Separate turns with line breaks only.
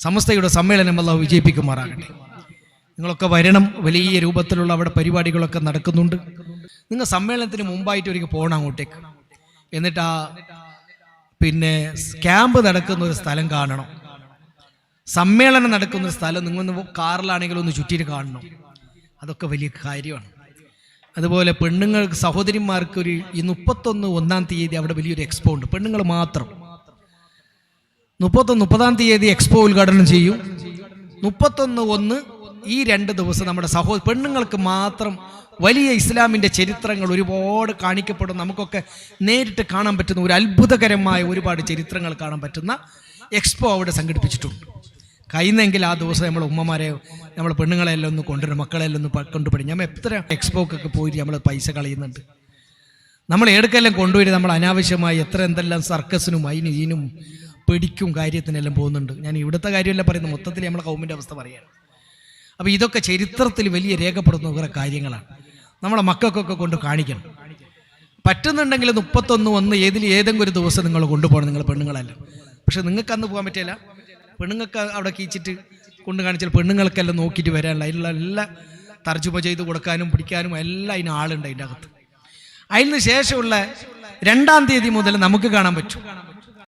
സമസ്തയുടെ സമ്മേളനം അല്ലാഹു വിജയിപ്പിക്കുമാറാകട്ടെ. നിങ്ങളൊക്കെ വരണം. വലിയ രൂപത്തിലുള്ള അവിടെ പരിപാടികളൊക്കെ നടക്കുന്നുണ്ട്. നിങ്ങൾ സമ്മേളനത്തിന് മുമ്പായിട്ട് ഒരിക്കൽ പോകണം അങ്ങോട്ടേക്ക്. എന്നിട്ട് പിന്നെ ക്യാമ്പ് നടക്കുന്ന ഒരു സ്ഥലം കാണണം. സമ്മേളനം നടക്കുന്ന ഒരു സ്ഥലം നിങ്ങളൊന്ന് കാറിലാണെങ്കിലും ഒന്ന് ചുറ്റിയിട്ട് കാണണം. അതൊക്കെ വലിയ കാര്യമാണ്. അതുപോലെ പെണ്ണുങ്ങൾക്ക് സഹോദരിമാർക്ക് ഒരു ഈ 31 ഒന്നാം തീയതി അവിടെ വലിയൊരു എക്സ്പോ ഉണ്ട്. പെണ്ണുങ്ങൾ മാത്രം 30 തീയതി എക്സ്പോ ഉദ്ഘാടനം ചെയ്യും. 31 ഈ 2 ദിവസം നമ്മുടെ പെണ്ണുങ്ങൾക്ക് മാത്രം വലിയ ഇസ്ലാമിൻ്റെ ചരിത്രങ്ങൾ ഒരുപാട് കാണിക്കപ്പെടും. നമുക്കൊക്കെ നേരിട്ട് കാണാൻ പറ്റുന്ന ഒരു അത്ഭുതകരമായ ഒരുപാട് ചരിത്രങ്ങൾ കാണാൻ പറ്റുന്ന എക്സ്പോ അവിടെ സംഘടിപ്പിച്ചിട്ടുണ്ട്. കഴിയുന്നെങ്കിൽ ആ ദിവസം നമ്മൾ ഉമ്മമാരെ നമ്മൾ പെണ്ണുങ്ങളെല്ലാം ഒന്ന് കൊണ്ടുവരും, മക്കളെല്ലാം ഒന്ന് കൊണ്ടുപോയി. നമ്മൾ എത്ര എക്സ്പോക്കൊക്കെ പോയിട്ട് നമ്മൾ പൈസ കളയുന്നുണ്ട്. നമ്മൾ ഏടക്കെല്ലാം കൊണ്ടുപോയി നമ്മൾ അനാവശ്യമായി എന്തെല്ലാം സർക്കസിനും ഇതിനും പിടിക്കും കാര്യത്തിനെല്ലാം പോകുന്നുണ്ട്. ഞാൻ ഇവിടുത്തെ കാര്യമല്ല പറയുന്നത്, മൊത്തത്തിൽ നമ്മളെ കൗമിൻ്റെ അവസ്ഥ പറയുകയാണ്. അപ്പോൾ ഇതൊക്കെ ചരിത്രത്തിൽ വലിയ രേഖപ്പെടുന്ന കുറേ കാര്യങ്ങളാണ്. നമ്മളെ മക്കൾക്കൊക്കെ കൊണ്ട് കാണിക്കണം. പറ്റുന്നുണ്ടെങ്കിൽ 31 ഏതെങ്കിലും ഒരു ദിവസം നിങ്ങൾ കൊണ്ടുപോകണം, നിങ്ങൾ പെണ്ണുങ്ങളെല്ലാം. പക്ഷെ നിങ്ങൾക്ക് അന്ന് പോകാൻ പറ്റില്ല. പെണ്ണുങ്ങൾക്ക് അവിടെ കീച്ചിട്ട് കൊണ്ട് കാണിച്ചാൽ പെണ്ണുങ്ങൾക്കെല്ലാം നോക്കിയിട്ട് വരാനുള്ള അതിനുള്ള എല്ലാം തർജുമ ചെയ്ത് കൊടുക്കാനും പിടിക്കാനും എല്ലാം അതിന് ആളുണ്ട് അതിൻ്റെ അകത്ത്. അതിന് ശേഷമുള്ള 2-ാം തീയതി മുതൽ നമുക്ക് കാണാൻ പറ്റും.